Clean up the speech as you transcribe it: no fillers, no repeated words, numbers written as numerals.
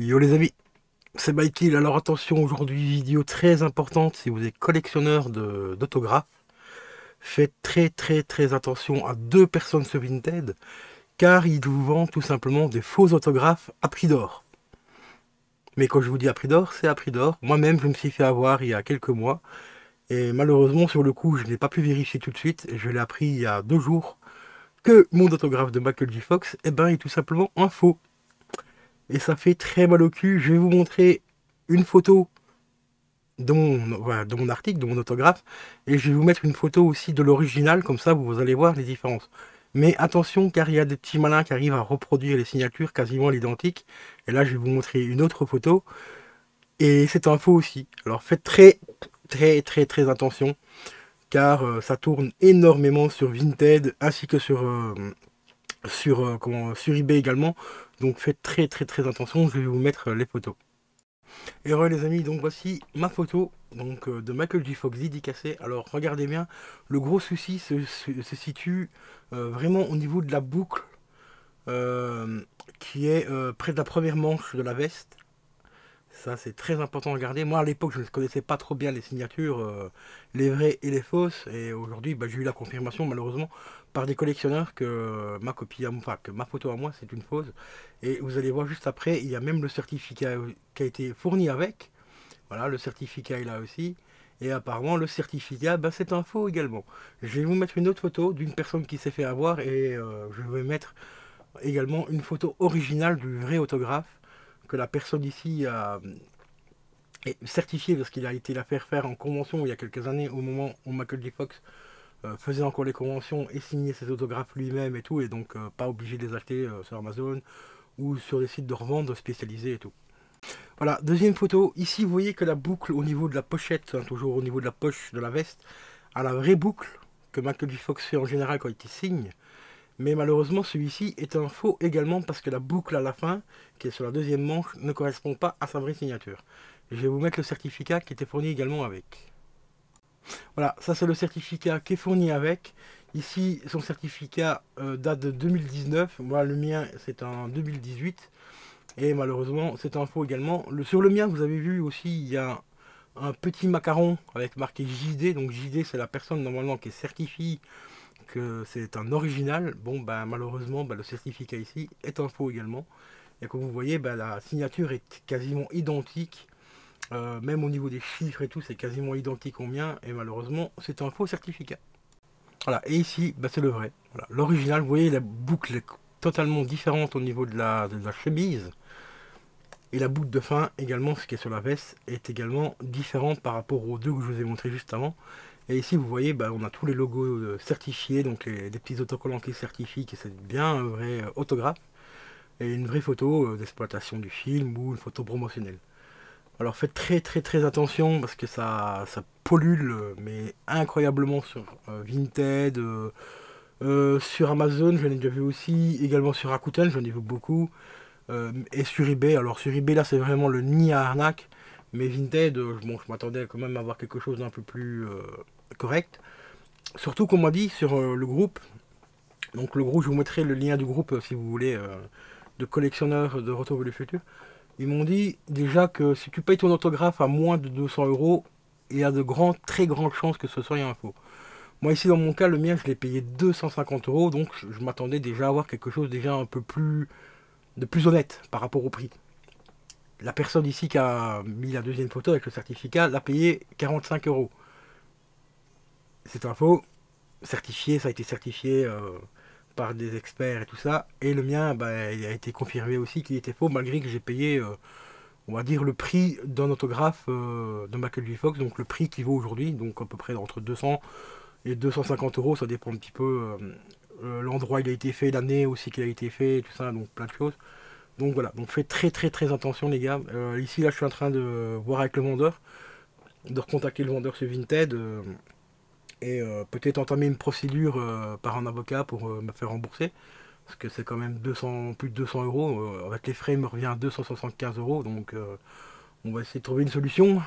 Yo les amis, c'est Mikey. Alors attention, aujourd'hui vidéo très importante si vous êtes collectionneur d'autographes. Faites très attention à deux personnes sur Vinted, car ils vous vendent tout simplement des faux autographes à prix d'or. Mais quand je vous dis à prix d'or, c'est à prix d'or. Moi-même, je me suis fait avoir il y a quelques mois, et malheureusement sur le coup, je n'ai pas pu vérifier tout de suite. Je l'ai appris il y a 2 jours que mon autographe de Michael J. Fox, est tout simplement un faux. Et ça fait très mal au cul. Je vais vous montrer une photo voilà, de mon article, de mon autographe, et je vais vous mettre une photo aussi de l'original, comme ça vous allez voir les différences. Mais attention, car il y a des petits malins qui arrivent à reproduire les signatures quasiment à l'identique, et là je vais vous montrer une autre photo, et c'est un faux aussi. Alors faites très attention, car ça tourne énormément sur Vinted, ainsi que sur eBay également, donc faites très attention, je vais vous mettre les photos. Et ouais les amis, donc voici ma photo donc, de Michael J. Fox dédicacée. Alors regardez bien, le gros souci se situe vraiment au niveau de la boucle euh, qui est près de la première manche de la veste. Ça c'est très important à regarder. Moi à l'époque je ne connaissais pas trop bien les signatures, les vraies et les fausses. Et aujourd'hui bah, j'ai eu la confirmation malheureusement par des collectionneurs que ma copie, enfin que ma photo à moi c'est une fausse. Et vous allez voir juste après, il y a même le certificat qui a été fourni avec. Voilà, le certificat est là aussi. Et apparemment, le certificat, bah, c'est un faux également. Je vais vous mettre une autre photo d'une personne qui s'est fait avoir et je vais mettre également une photo originale du vrai autographe que la personne ici a est certifié parce qu'il a été la faire en convention il y a quelques années au moment où Michael J. Fox faisait encore les conventions et signait ses autographes lui-même et tout, et donc pas obligé de les acheter sur Amazon ou sur des sites de revente spécialisés et tout. Voilà, deuxième photo. Ici, vous voyez que la boucle au niveau de la pochette, hein, toujours au niveau de la poche de la veste, a la vraie boucle que Michael J. Fox fait en général quand il signe. Mais malheureusement, celui-ci est un faux également parce que la boucle à la fin, qui est sur la deuxième manche, ne correspond pas à sa vraie signature. Je vais vous mettre le certificat qui était fourni également avec. Voilà, ça c'est le certificat qui est fourni avec. Ici, son certificat date de 2019. Moi, le mien, c'est en 2018. Et malheureusement, c'est un faux également. Sur le mien, vous avez vu aussi, il y a un petit macaron avec marqué JD. Donc JD, c'est la personne normalement qui certifie que c'est un original. Bon, ben, malheureusement, ben, le certificat ici est un faux également. Et comme vous voyez, ben, la signature est quasiment identique. Même au niveau des chiffres et tout, c'est quasiment identique au mien. Et malheureusement, c'est un faux certificat. Voilà, et ici, ben, c'est le vrai. Voilà. L'original, vous voyez, la boucle est totalement différente au niveau de la chemise. Et la boucle de fin également, ce qui est sur la veste, est également différente par rapport aux deux que je vous ai montré juste avant. Et ici vous voyez, bah, on a tous les logos certifiés, donc des petits autocollants qui certifient que c'est bien un vrai autographe. Et une vraie photo d'exploitation du film ou une photo promotionnelle. Alors faites très attention parce que ça pollue mais incroyablement sur Vinted, sur Amazon, j'en ai déjà vu aussi, également sur Rakuten, j'en ai vu beaucoup. Et sur eBay, alors sur eBay là c'est vraiment le nid à arnaque, mais Vinted, bon, je m'attendais quand même à avoir quelque chose d'un peu plus correct. Surtout qu'on m'a dit sur le groupe, donc le groupe, je vous mettrai le lien du groupe si vous voulez, de collectionneurs de Retour vers le futur. Ils m'ont dit déjà que si tu payes ton autographe à moins de 200 euros, il y a de très grandes chances que ce soit un faux. Moi ici dans mon cas, le mien je l'ai payé 250 euros, donc je m'attendais déjà à avoir quelque chose déjà un peu plus de plus honnête par rapport au prix. La personne ici qui a mis la deuxième photo avec le certificat l'a payé 45 euros. C'est un faux, certifié, ça a été certifié par des experts et tout ça. Et le mien, bah, il a été confirmé aussi qu'il était faux, malgré que j'ai payé, on va dire, le prix d'un autographe de Michael J. Fox, donc le prix qui vaut aujourd'hui, donc à peu près entre 200 et 250 euros, ça dépend un petit peu l'endroit où il a été fait, l'année aussi qu'il a été fait, tout ça, donc plein de choses. Donc voilà, donc faites très attention les gars. Ici là je suis en train de voir avec le vendeur, de recontacter le vendeur sur Vinted et peut-être entamer une procédure par un avocat pour me faire rembourser. Parce que c'est quand même 200, plus de 200 euros. Avec les frais il me revient à 275 euros. Donc on va essayer de trouver une solution.